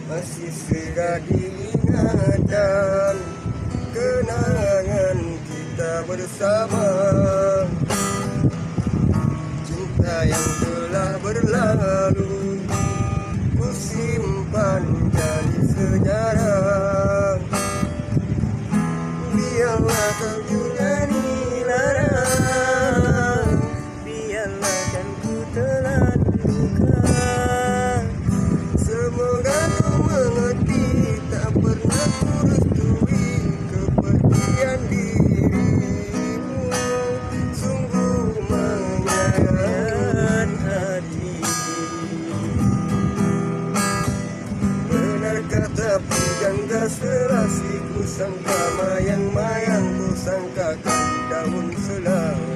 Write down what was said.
masih segar diingatan kenangan kita bersama. Cinta yang telah berlalu ku simpan jadi sejarah. Biarlah kau juga dilarang, biarlah kan ku telan luka. Semoga kau mengerti, tak pernah ku restui kepergian dirimu. Sungguh menyayat hati. Benar kata pujangga serasi, ku sangka mayang-mayang, ku sangka kau daun selang.